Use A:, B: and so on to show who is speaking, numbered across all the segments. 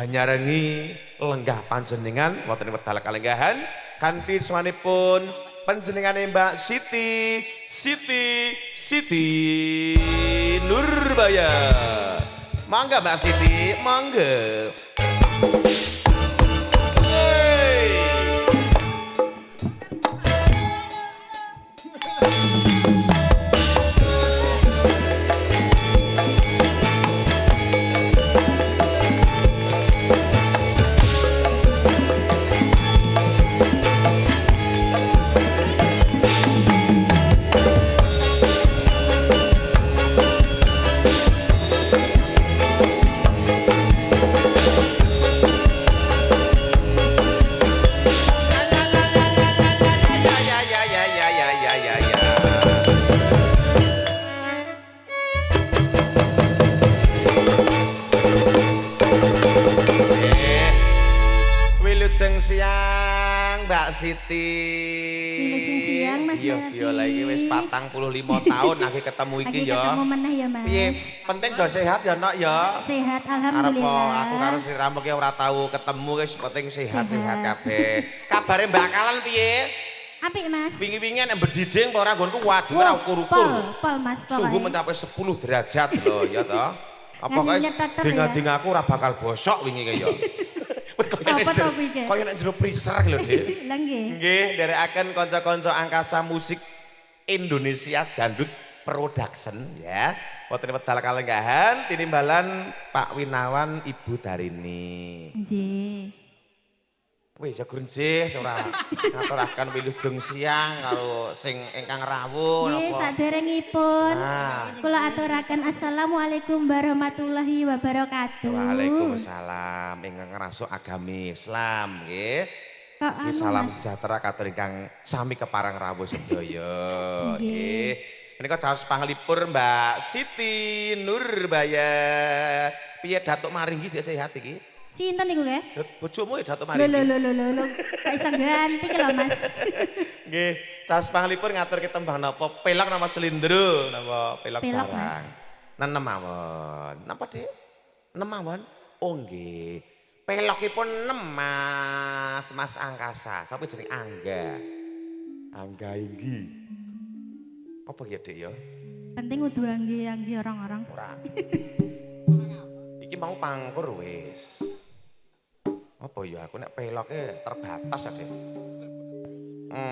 A: Banyarengi lenggah panjenengan wonten wedal kalenggahan kanthi sawanipun panjenengane Mbak Siti Nurbaya. Mangga Mbak Siti, mangga. Wilujeng siang Mbak Siti.
B: Wilujeng siang Mas Melati.
A: Iya lagi wis 45 tahun lagi ketemu iki ya.
B: Lagi ketemu meneh ya Mas.
A: Piye penting do sehat ya Nok ya.
B: Sehat
A: Arep
B: alhamdulillah.
A: aku karo sliramu ki ora tahu ketemu wis penting sehat-sehat kabeh. Kabare Mbak Kalan piye?
B: Apik Mas.
A: Wingi-wingi nek bediding apa ora nggonku waduh ora ukur-ukur.
B: Pol Mas pol.
A: Suhu mencapai 10 derajat lho ya toh. Apa kok denga-denga aku ora bakal bosok wingi kaya.
B: Apa to kuwi iki?
A: Kaya nek jero freezer lho, Dik.
B: Lah nggih.
A: Nggih, nderekaken kanca-kanca angkasa musik Indonesia Jandut Production ya. Wonten wedal kalenggahan tinimbalan Pak Winawan Ibu Darini.
B: Nggih.
A: Wis ya gurunjih ora ngaturaken wilujeng siang karo sing ingkang rawuh
B: Nggih,
A: napa.
B: saderengipun
A: Nah.
B: kula aturaken assalamualaikum warahmatullahi wabarakatuh.
A: Waalaikumsalam ingkang ngrasuk agami Islam nggih.
B: Kok
A: Nggih,
B: anu
A: salam
B: Mas?
A: sejahtera katur ingkang sami keparang rawuh sedaya. Nggih. Menika caos panglipur Mbak Siti Nurbaya. Piye Datuk Maringgi sehat iki?
B: Sinten niku nggih?
A: Bojomu ya Datuk
B: Lho
A: Maringgi.
B: lho. Kok iso ganti ki lho Mas.
A: Nggih, caos panglipur ngatur ke tembang napa? Pelak nama Selindro, napa pelak
B: Pelak,
A: barang.
B: Mas.
A: Nenem mawon. Napa, Dik? Nenem mawon? Oh nggih. Pelokipun nem Mas Angkasa. Sapa jeneng Angga? Angga Inggi. Apa ya, Dik ya?
B: Penting kudu anggi orang-orang.
A: Ora. Iki mau pangkur wis. Apa ya aku nek peloke terbatas ya, Dik.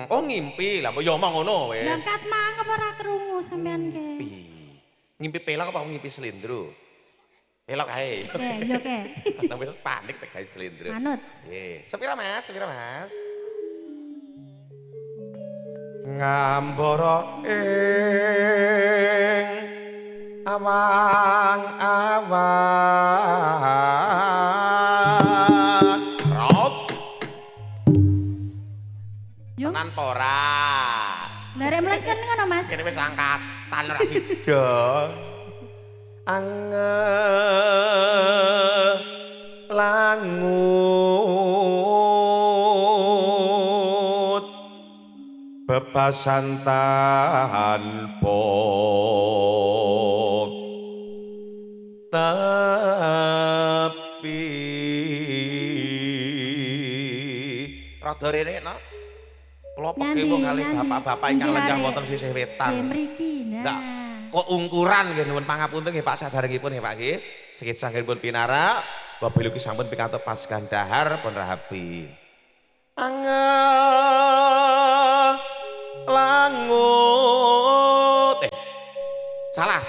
A: Oh ngimpi lah, ya omong ngono wis.
B: Langkat mangkep ora krungu sampean ke.
A: Ngimpi pelok apa ngimpi selindro? Pelok ae.
B: Oke, yo ke.
A: Nang wis panik tek gawe selindro.
B: Manut.
A: Nggih. Sepira Mas? Sepira Mas? Ngambara ing awang-awang. Rob.
B: Yo.
A: Tenan apa ora?
B: Lah rek mlecen ngono Mas.
A: Kene wis angkatan ora sida. Langut bebasan tanpa tapi rada rene no kula pekemu kali bapak-bapak ingkang lenggah wonten sisih wetan.
B: Nggih mriki.
A: Enggak,
B: Nah.
A: kok ungkuran nggih nuwun pangapunten nggih Pak sadarengipun nggih Pak nggih. Sikit sanggengipun pinarak, babil ugi sampun pikantuk paskan dahar pun rahapi. Langut. Salah.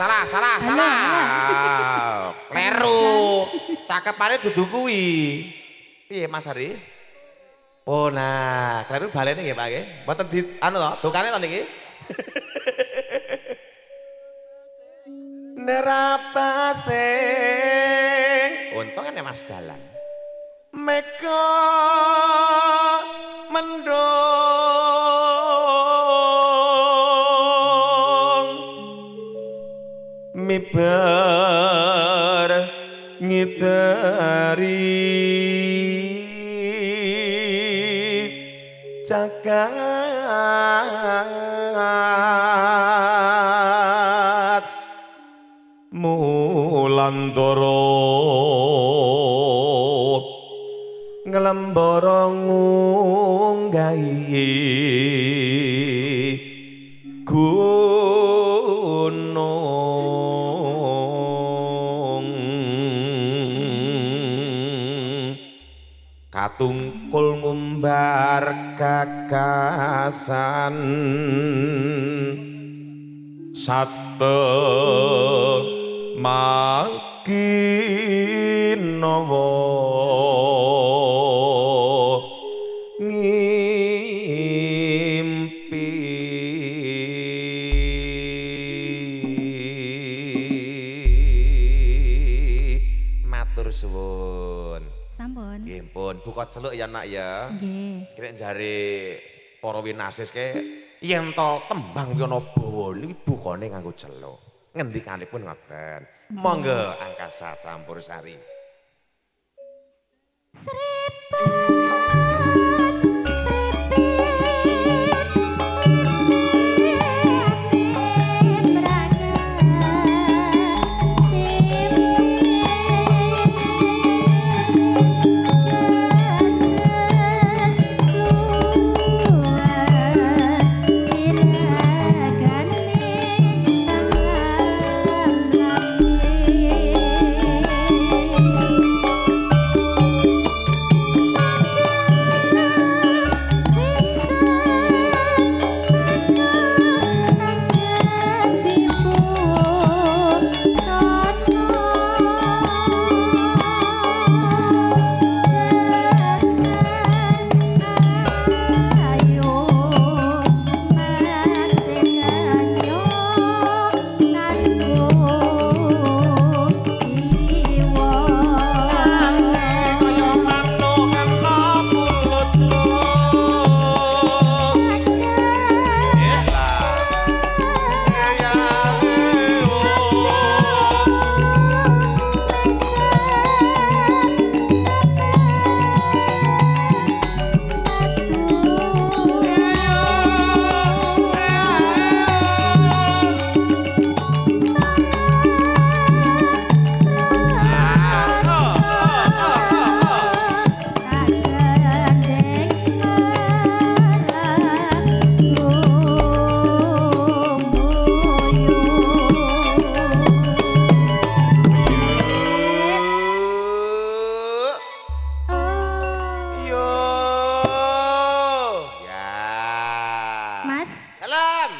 A: Kleru. Cakepane dudu kuwi. Piye Mas Ari? Oh nah, kleru balene nggih Pak nggih. Mboten di anu to, dokane to niki. Nerapasing untung kan Mas Dalan meka mendung mibar ngitari cakat mulandoro nglembara ngunggahi gunung katungkul ngumbar gagasan sate makinawa ngimpi matur suwun
B: Sampun.
A: nggih pun bukot seluk ya nak ya
B: Nggih.
A: kira jare para winasis ke yen to tembang yana bawa niki bukane nganggo celuk ngendikanipun ngoten monggo angkasa campur sari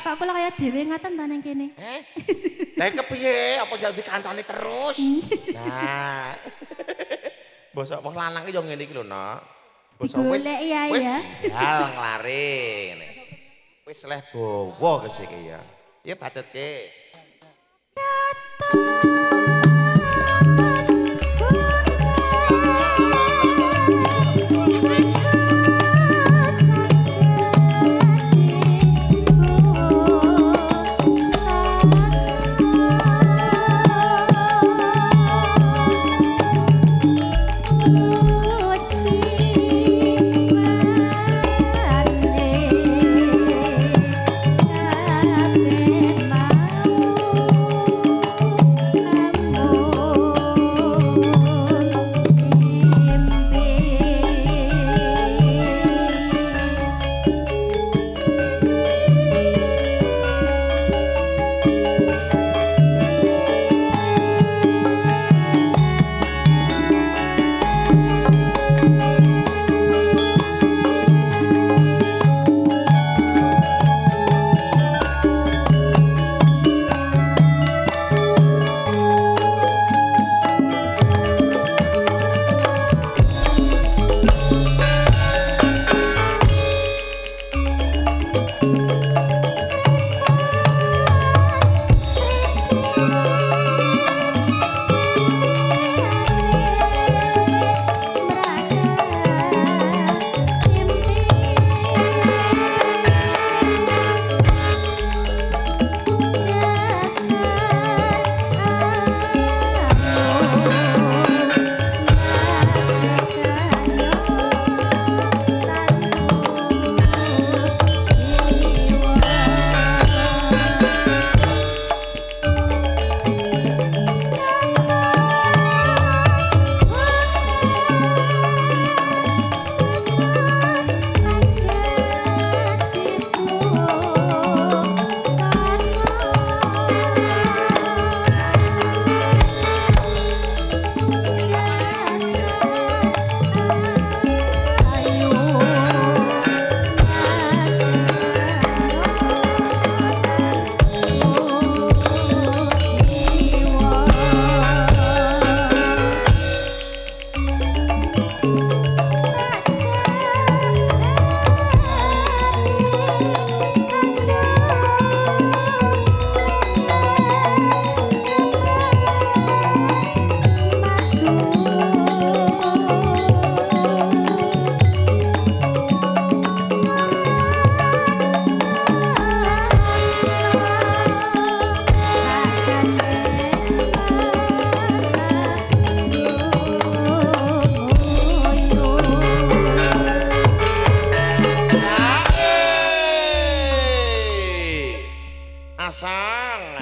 B: Kok kula kaya dhewe ngoten ta ning kene.
A: Lah kepiye? Apa jadi kancane terus? Nah. Bosok wong lanang ki yo ngene iki lho, Nok. Bosok wis
B: ya
A: wis
B: ya.
A: tinggal nglare ngene. Wis leh bawa kesiki ya. Ya bacetke. pasang.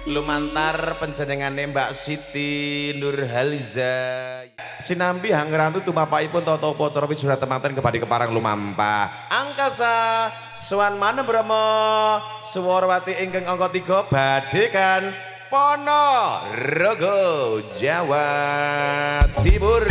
A: Lumantar panjenengane Mbak Siti Nurhaliza sinambi hanggerantu tumapakipun tata upacara wisuda temanten kepada keparang lumampah angkasa sowan Manebrama Swarawati ingkang angka 3 badekan Ponorogo Jawa Timur.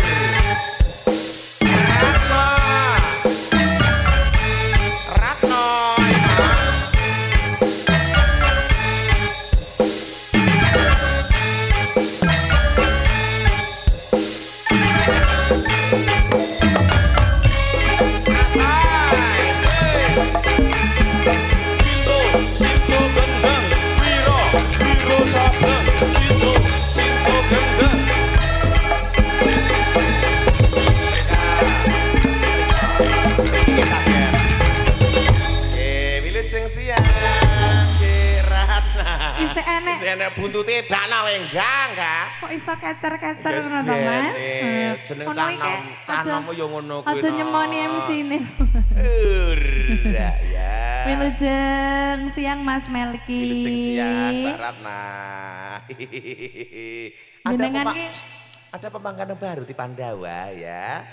A: Enek buntute bakna wenggang ka.
B: Kok iso kecer-kecer ngono to, Mas?
A: Jeneng canommu yo ngono kuwi.
B: Aja nyemoni MC-ne.
A: Ya ya.
B: Wilujeng siang Mas Melki.
A: Wilujeng siang Mbak Ratna. Ada pemangkanan baru di Pandawa ya.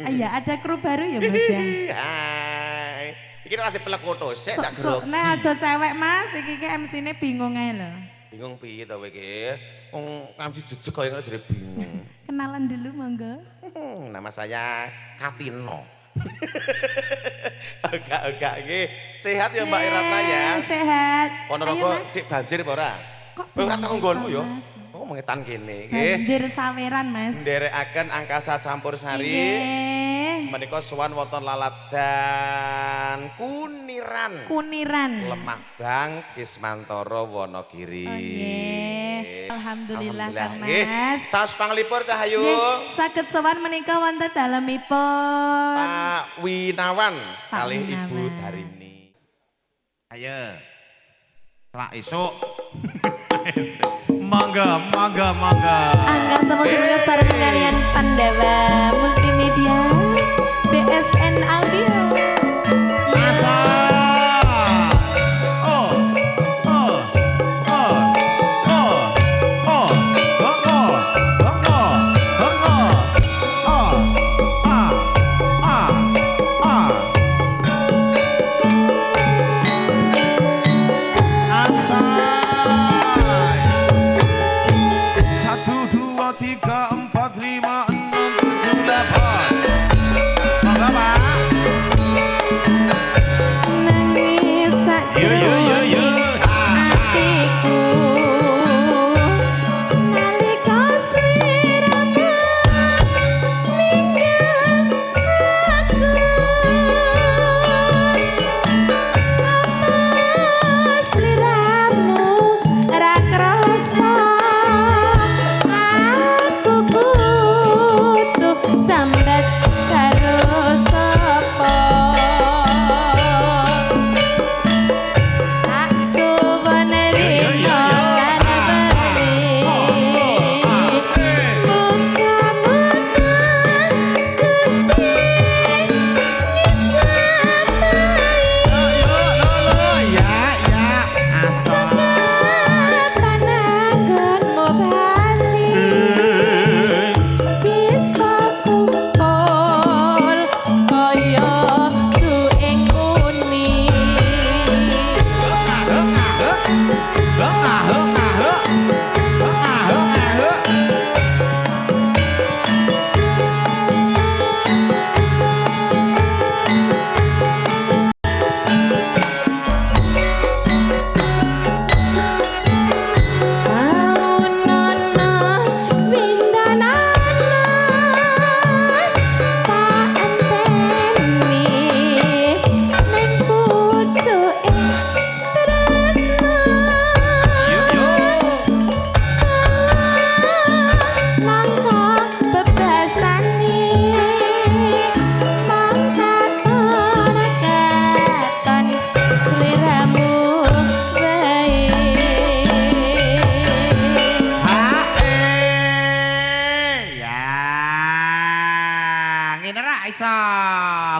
B: Iya, ada kru baru ya Mas ya.
A: Hai. Iki ora dipelek foto sik tak gerok.
B: Nek aja cewek Mas, iki MC-ne bingung ae lho.
A: Bingung piye to kowe iki? Wong MC jejeg kaya ngono jare bingung.
B: Kenalan dulu monggo.
A: Nama saya Katino. Agak nggih. Sehat ya Mbak Ratna ya?
B: Sehat.
A: Ponorogo sik banjir apa ora?
B: Kok
A: ora teko nggonmu ya? Oh mengetan kene nggih.
B: Banjir saweran Mas.
A: Nderekaken angkasa campursari.
B: Nggih.
A: Menika sowan wonten laladan Kuniran. Lemah Bang Kismantoro Wonogiri.
B: Nggih. Alhamdulillah Kang Mas.
A: Saos panglipur Cahayu.
B: Nggih, saged sowan menika wonten dalemipun
A: Pak Winawan kalih Ibu Darini.
C: Ayo. Selak esuk. Mangga.
B: Angga musik kesaran kalian Pandawa Multimedia BSN Audio.
C: Asa.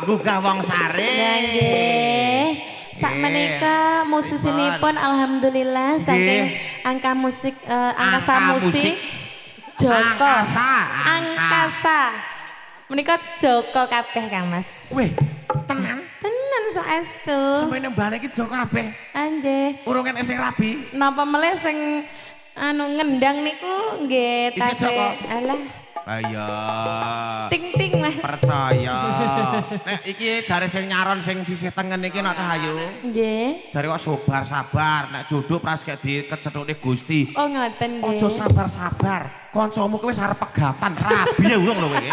C: gugah wong sare.
D: Lah nggih. Sakmenika musisipun alhamdulillah saking angka musik angkasa musik Joko. Angkasa. Menika Joko kabeh Kang Mas.
C: Weh, tenan.
D: Tenan saestu.
C: Semene mbane iki Joko kabeh.
D: Nggih.
C: Urung enek sing rabi.
D: Napa melih sing ngendang niku nggih
C: Isih Joko.
D: Alah.
C: Ayo.
D: Ting ting Mas.
C: Percaya. Nek iki jare sing nyaron sing sisih tengen iki nek Ayu.
D: Nggih.
C: Jare kok sabar nek jodoh pras gak dikecethukne Gusti.
D: Oh ngoten nggih.
C: Aja sabar-sabar. Kancamu kuwi wis arep pegatan, rabi ya urung lho kowe iki.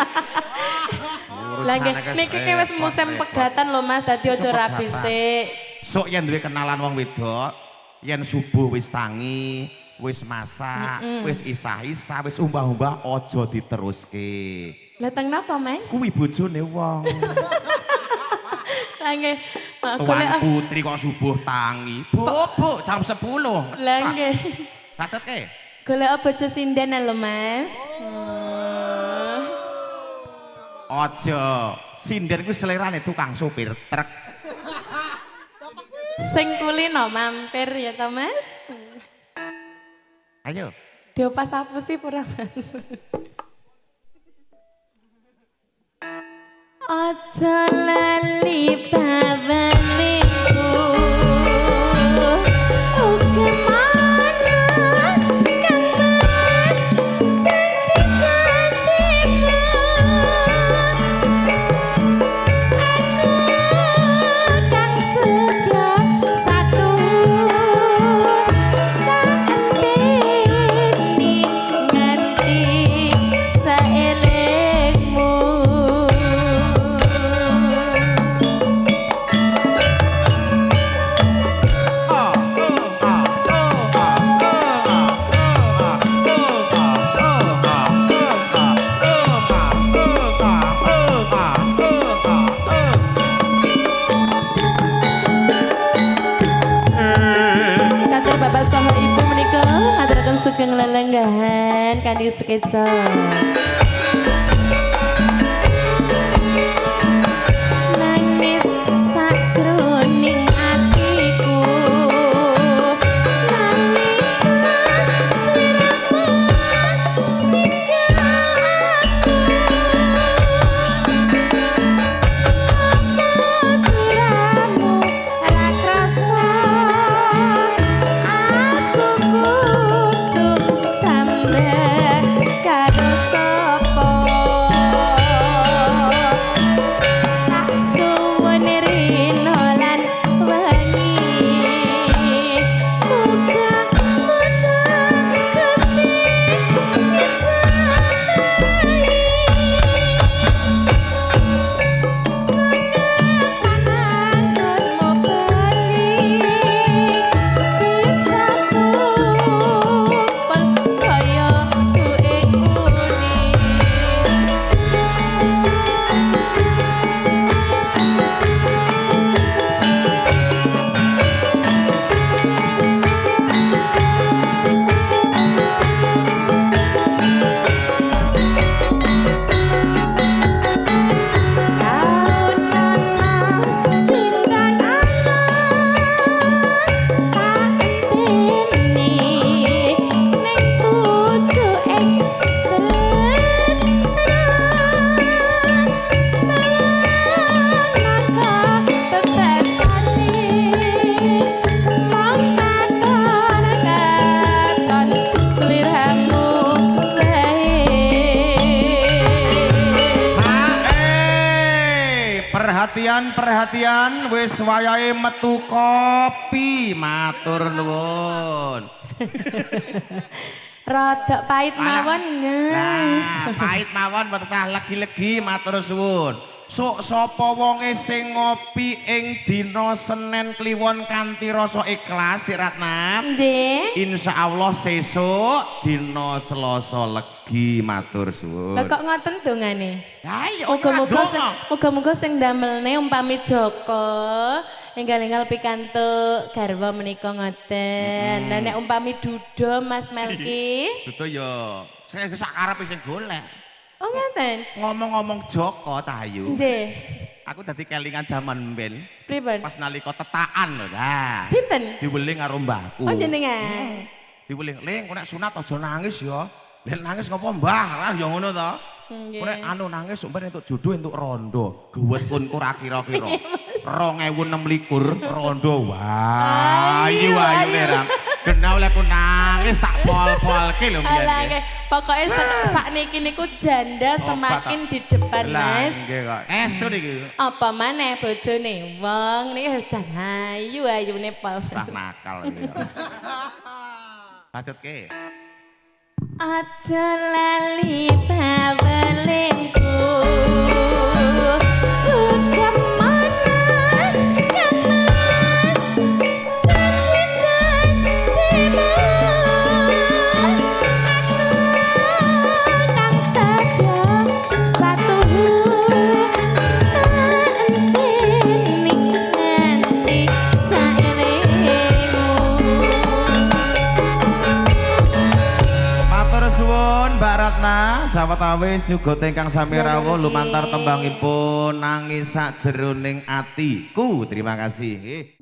D: Lah nggih niki ki wis musim pegatan lho Mas, dadi aja rabi sik.
C: Sok yen duwe kenalan wong wedok, yen subuh wis tangi, wis masak, wis isah-isah, wis umbah-umbah aja diteruske.
D: Lah teng napa Mas?
C: Kuwi bojone wong.
D: Lah nggih.
C: Tuan putri kok subuh tangi. Bu, jam 10.
D: Lah nggih.
C: Bacetke.
D: Golek bojo sinden lho Mas.
C: Aja, sinden kuwi selerane tukang supir truk.
D: Sing kulino mampir ya to Mas.
C: Ayo.
D: Diopas apa sih pura Mas? Aja lali bawaneku. Oke mana Kang Mas janji-janjimu. Aku kang setia satu tak enteni ngerti saelengmu. Kantor Bapak saha Ibu menika ngaturaken sugeng lelenggahan kanthi sketsa. Nangis sajroning atiku. Nalika sliramu ninggal aku. Apa sliramu ra krasa. Aku kudu sampe karo sapa. Tak suwun rino lan wengi. Muga Gusti
C: Perhatian, wis wayahe metu kopi, matur nuwun.
D: Rodok pahit mawon, Mas.
C: Nah, pahit mawon mboten sah legi-legi matur suwun. Sok sapa wonge sing ngopi ing dina Senin kliwon kanthi rasa ikhlas Dik Ratna.
D: Nggih.
C: Insyaallah sesuk dina Selasa legi matur suwun.
D: Lah kok ngoten dongane?
C: Ha iya
D: Muga-muga sing damelne umpami Joko enggal-enggal pikantuk garwa menika ngoten. Lah nek umpami Dudo Mas Melki.
C: Dudo ya sak karepe sing golek.
D: Oh ngoten.
C: Ngomong-ngomong Joko Cahayu.
D: Nggih.
C: Aku dadi kelingan jaman mben.
D: Pripun?
C: Pas nalika tetakan lho. Nah.
D: Sinten?
C: Diweling karo mbahku.
D: Oh jenengan.
C: Diweling, "Ling, kok nek sunat aja nangis ya." Nek nangis ngopo, Mbah? Lah ya ngono to.
D: Nggih.
C: Kok nek nangis sampeyan entuk jodoh entuk rondo. Gewetun ora kira-kira. 2026 rondo. Wah, ayu Lerang. Kena oleh aku nangis tak pol-polke lho mbiyen.
D: Alah nggih, pokoke sakniki niku janda semakin di depan,
C: Lah
D: Mas.
C: nggih kok. Estu niki.
D: Apa maneh bojone wong niki jan ayu-ayune pol.
C: Tah nakal iki. Lanjutke.
D: Aja lali bawelingku.
C: Sahabat awis juga tengkang sami rawuh lumantar tembangipun nangis sak jeroning atiku. Terima kasih.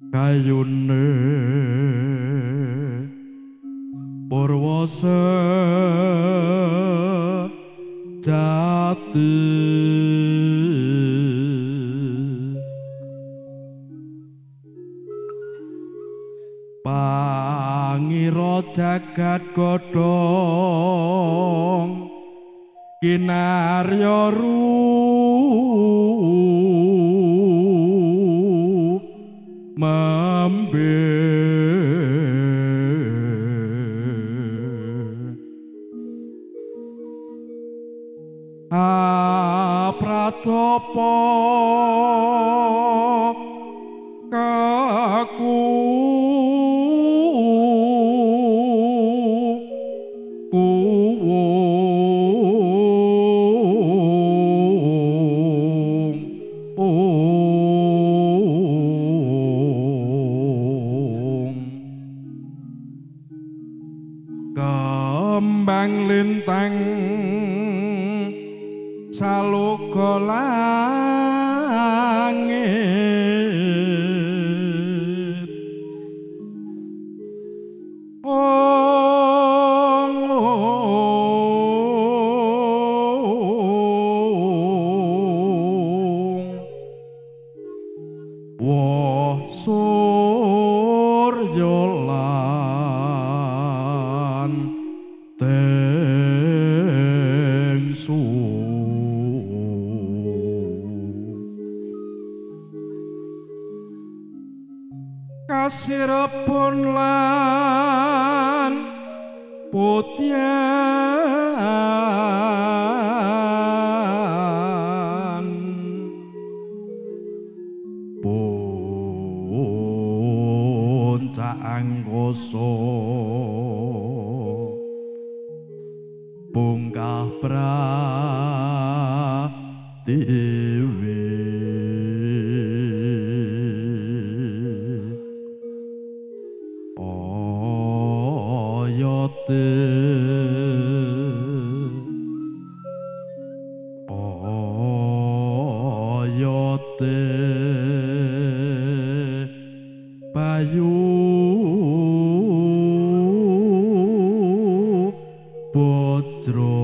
E: Kayune Purwasa jati pangira jagat godhong kinarya mambe apratopo kaku kembang lintang saluka langit woh surya lan tengsu kasirepun lan putyan puncak angkasa bungkah pratiwi oyate oyate bayu putra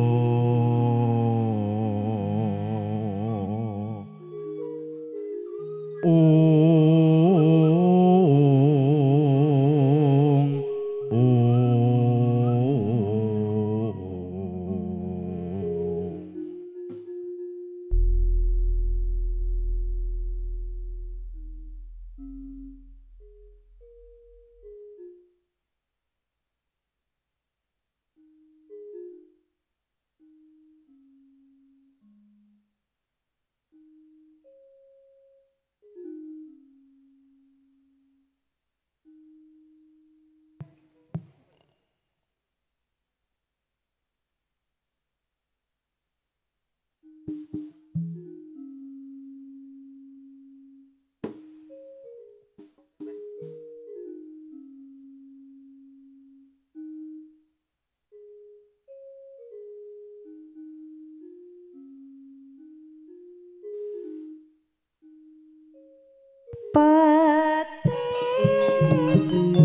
F: Petis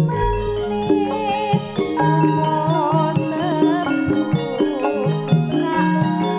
F: manis apos tepung saumpama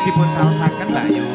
C: dipun saosaken Mbak Yu.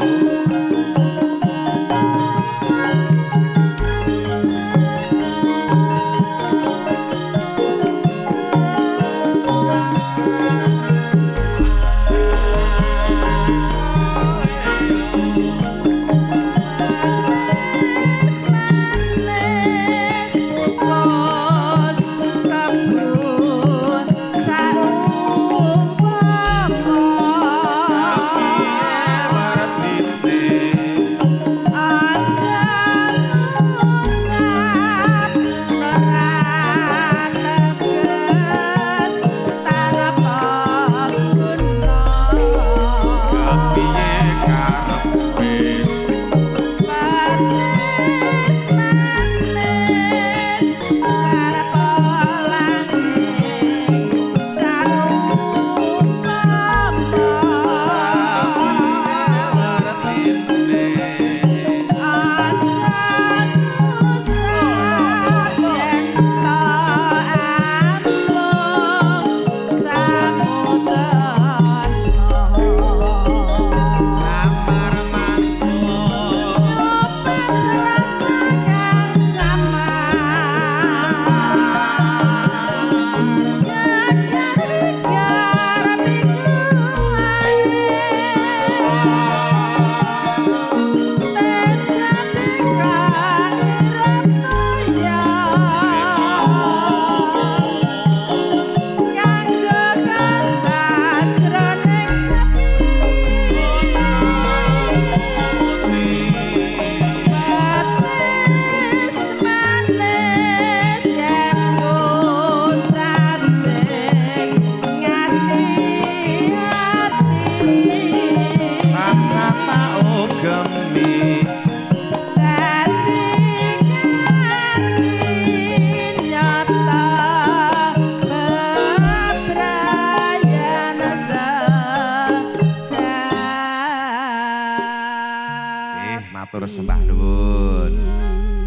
C: Matur sembah nuwun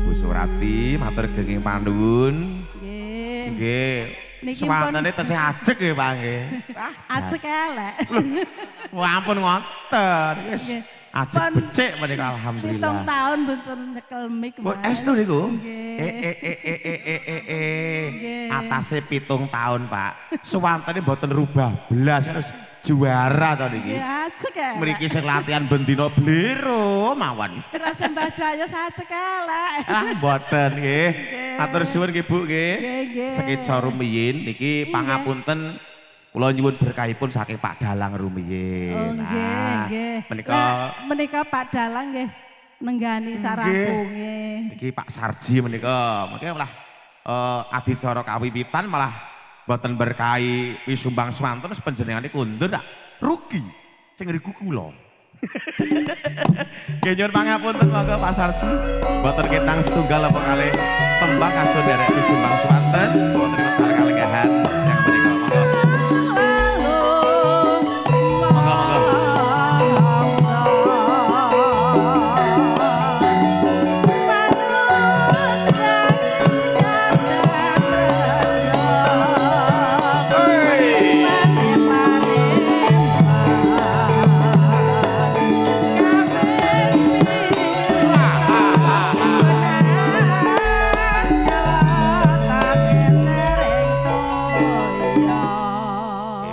C: Bu Surati, matur genging panuwun. Nggih.
B: Niki pun
C: Swantene tesih ajeg ya Pak nggih.
B: ajek elek.
C: Wah ampun ngoten. Wis
B: Nggih.
C: ajeg
B: Pun
C: becik menika
B: 7
C: alhamdulillah.
B: tahun mboten nyekel mic.
C: Pun
B: Mas.
C: estu niku?
B: Nggih.
C: Atase 7 tahun, Pak. Swantene mboten rubah blas harus juara to niki.
B: Nggih ajek elek.
C: Mriki sing latihan bendina blero mawon.
B: Rasa Mbah Jaya ajek elek.
C: Ah mboten nggih. Matur suwun nggih Bu nggih.
B: Nggih.
C: Sekitsa rumiyin niki pangapunten kula nyuwun berkahipun saking Pak Dalang rumiyin.
B: Oh nggih, nggih.
C: Menika
B: Pak Dalang nggih nenggani sarabunge.
C: niki Pak Sarji menika. Mengke malah adicara kawiwitan malah mboten berkahi wisumbang swanten panjenengane kundur tak rugi sing ngriku kula. Nggih nyuwun pangapunten monggo Pak Sarji. Mboten ketang setunggal apa kalih tembang aso derek wisumbang swanten. Mboten wekdal kalenggahan siang menika monggo.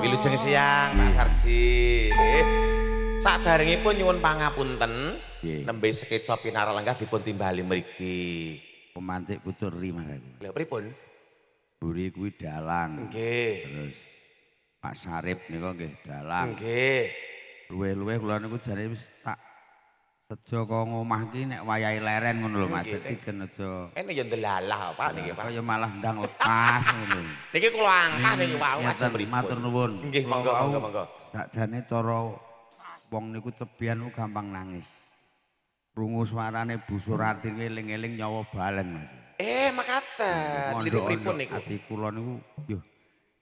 C: Wilujeng siang Pak Sarji. Saderengipun nyuwun pangapunten nembe sketsa pinara lenggah dipun timbali mriki.
G: Pemancik pucuk ri Mas.
C: Lha pripun?
G: Buri kuwi dalang.
C: Nggih.
G: Terus Pak Sarip nika nggih dalang.
C: Nggih.
G: Luwe-luwe kula niku jare wis tak sejo kok ngomah ki nek wayahe leren ngono lho Mas. Dadi gen aja
C: Ene ya ndelalah Pak niki Pak.
G: kaya malah ndang lepas ngono.
C: Niki kula angkah niki wau ajeng
G: Ngaten
C: pripun.
G: matur nuwun.
C: Nggih monggo monggo monggo.
G: Sakjane cara wong niku cebian ku gampang nangis. Krungu suarane Bu Surati ngeling-eling nyawa balen Mas.
C: Makaten. Liri pripun niku?
G: Ati kula niku yo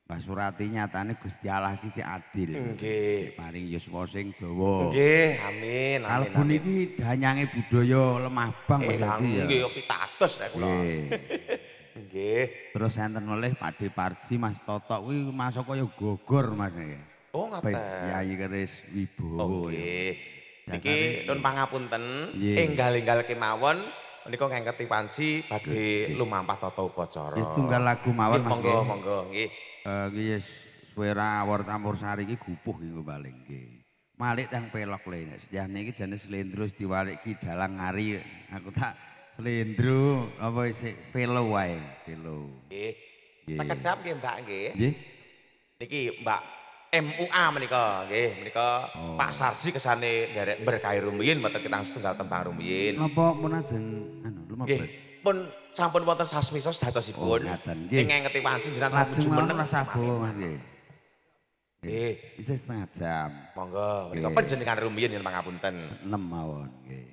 G: Mbah Surati nyatane Gusti Allah ki sing adil.
C: Nggih.
G: Paring yuswa sing dawa.
C: Nggih, amin amin.
G: Kalbu niki danyange budaya lemah bang Mas
C: Lah
G: dadi ya.
C: nggih pitados nek kula.
G: Nggih.
C: Nggih.
G: Terus enten oleh Pakde Parji Mas Totok kuwi masuk kaya gogor Mas niki.
C: Oh ngoten.
G: Yayi keris Wibowo.
C: Nggih. Niki nun pangapunten
G: Nggih.
C: enggal-enggal kemawon menika ngengketi panci badhe lumampah tata upacara.
G: Wis tunggal lagu mawon Mas.
C: Monggo monggo nggih.
G: Nggih suara awor campur sari iki gupuh iki paling nggih. Malik teng pelok le nek sejane iki jane slendro diwalik ki dalang ngari. Aku tak slendro apa isih pelo wae, pelo.
C: Nggih.
G: Nggih.
C: Sekedap nggih Mbak nggih.
G: Nggih.
C: Niki Mbak MUA menika nggih menika Pak Sarji kesane nderek berkahi rumiyin mboten ketang setunggal tembang rumiyin.
G: Napa mun ajeng anu
C: Nggih.
G: lumebet.
C: Pun sampun wonten sasmisa sedosipun.
G: ngaten, nggih.
C: Ing ngengeti panci jenengan sampun
G: Lajeng
C: jumeneng.
G: mawon rasa bawa Mas nggih.
C: Nggih.
G: Isih setengah jam.
C: Monggo menika
G: Nggih.
C: panjenengan rumiyin yen pangapunten.
G: 6 mawon nggih.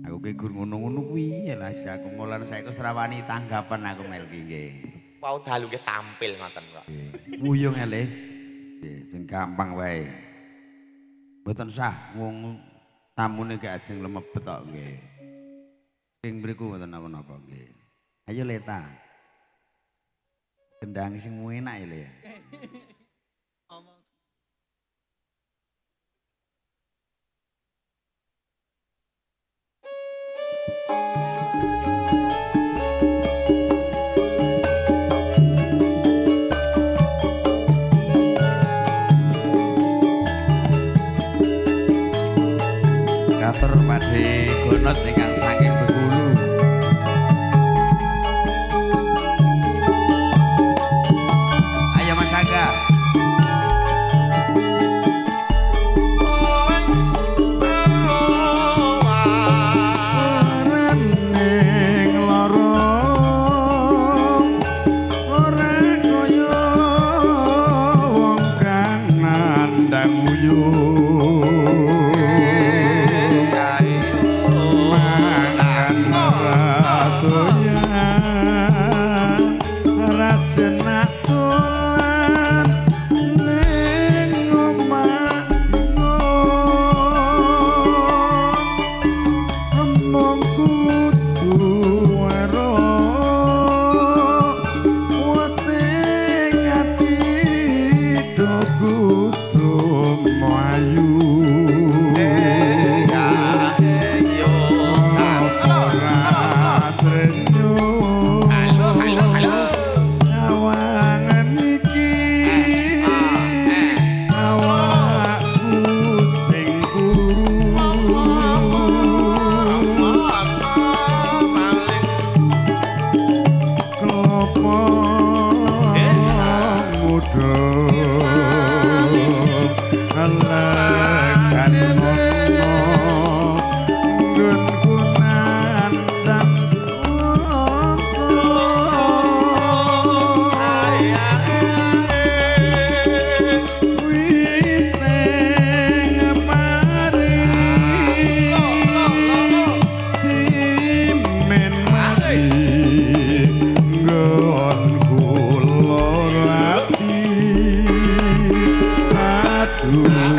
G: Aku ki gur ngono-ngono kuwi ya lah aku mulan saiki wis ra wani tanggapan aku melki nggih.
C: Wau dalu nggih tampil ngoten kok.
G: Wuyung eleh. Nggih, sing gampang wae. Mboten sah wong tamune gak ajeng lemebet tok nggih. Sing mriku mboten napa-napa nggih. Ayo Leta. Gendang sing enak ya Le. Katur Pakde Gonot ingkang saking Bengkulu. Ayo Mas Aga.
E: Ning lorong ora kaya wong kang nandang uyuh mangan ratoyan rajenak tulan ning omah emong kudu waro kan ngono nggonku nandang witeng mari timen mati nggonku lara ati aduh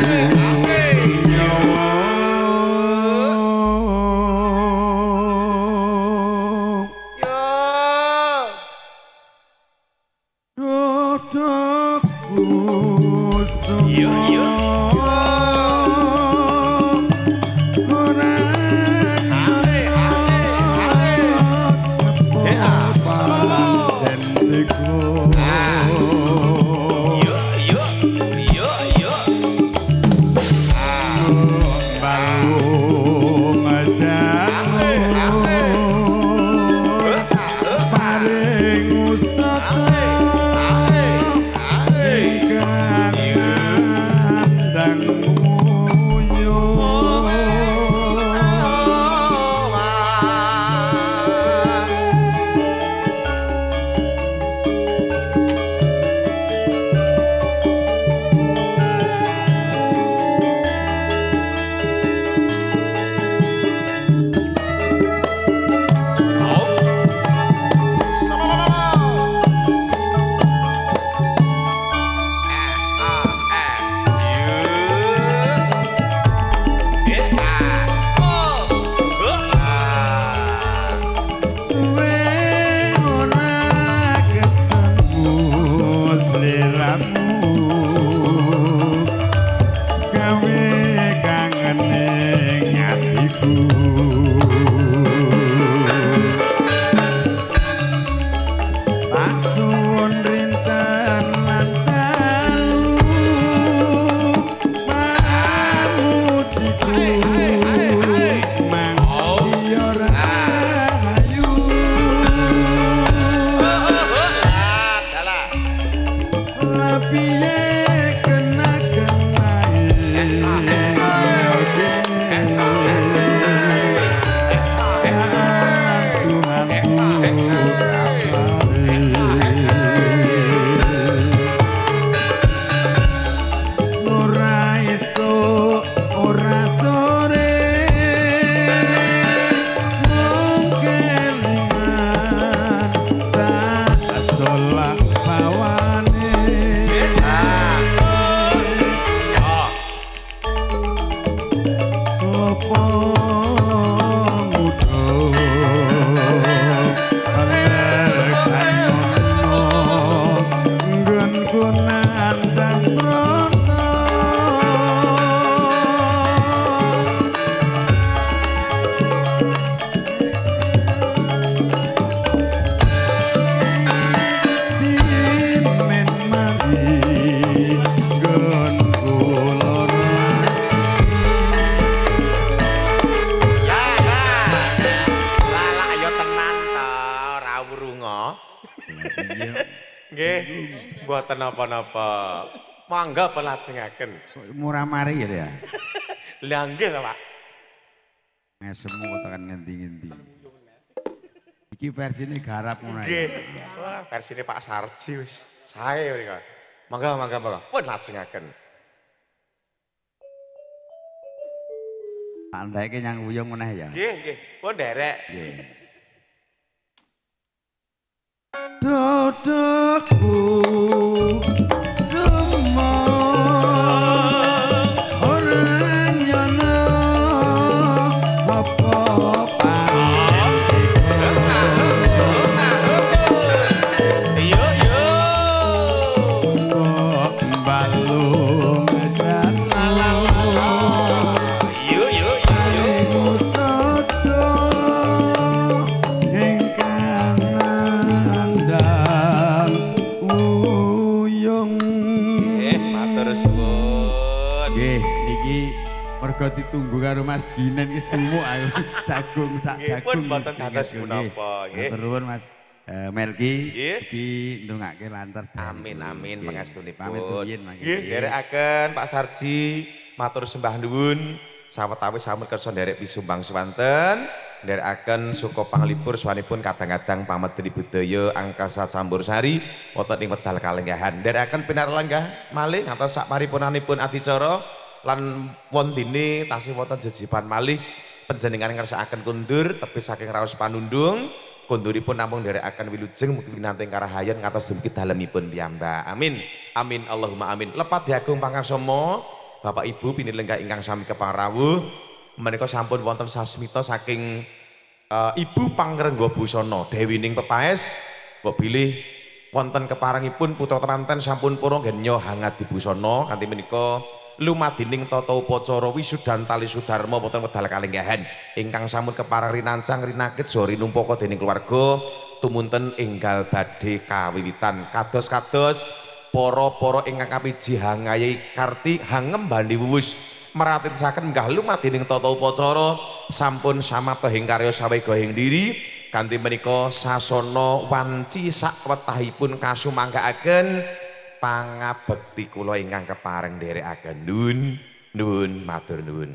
A: Mboten napa-napa. Mangga pelajengaken.
G: Murah mari ya.
A: Lah nggih to, Pak.
G: Ngesemu kok tekan ngendi-ngendi. Iki versine garap ngono.
A: Nggih. Wah, versine Pak Sarji wis sae mriko. Mangga. Pun lajengaken.
G: Tak ndeke nyang wuyung meneh ya.
A: Nggih. Pun derek.
G: Nggih.
E: Dodokku semua orang nyono apa
A: Yo
E: balung mergo ditunggu karo Mas Ginen iki sumuk ayo jagung sak jagung.
A: Pun mboten dados menapa nggih.
G: Matur nuwun Mas Melki
A: Nggih.
G: iki ndongake lancar.
A: Amin pangestunipun.
G: Pamit rumiyin mangke.
A: Nggih, derekaken Pak Sarji. matur sembah nuwun sawetawis sampun kersa nderek pisumbang swanten nderekaken suka panglipur swanipun kadang-kadang pamedeni budaya angkasa campursari wonten ing wedal kalenggahan nderekaken pinarenggah malih ngantos sak paripunanipun adicara lan wondene tasih wonten jejiban malih panjenengan ngersakaken kundur tebih saking raos panundung kunduripun namung nderekaken wilujeng mugi winanting karahayan ngantos dumugi dalemipun piyambak amin amin Allahumma amin lepat diagung pangarsama Bapak Ibu pinilenggah ingkang sami keparawuh menika sampun wonten sasmita saking Ibu Pangrengga Busana Dewining Pepaes mbok bilih wonten keparangipun putra temanten sampun purun genya hangat di busana kanthi menika lumadining tata upacara wisudan tali sudarma wonten wedal kalenggahan ingkang sampun keparang rinancang rinakit saha rinumpaka dening keluarga tumunten enggal badhe kawiwitan kados-kados para-para ingkang kapiji hangayi karti hangembani wuwus meratitaken menggah lumadining tata upacara sampun samapta ing karya sawega ing diri kanthi menika sasana wanci sakwetahipun kasumanggaaken pangabekti kula ingkang kepareng nderekaken nuwun matur nuwun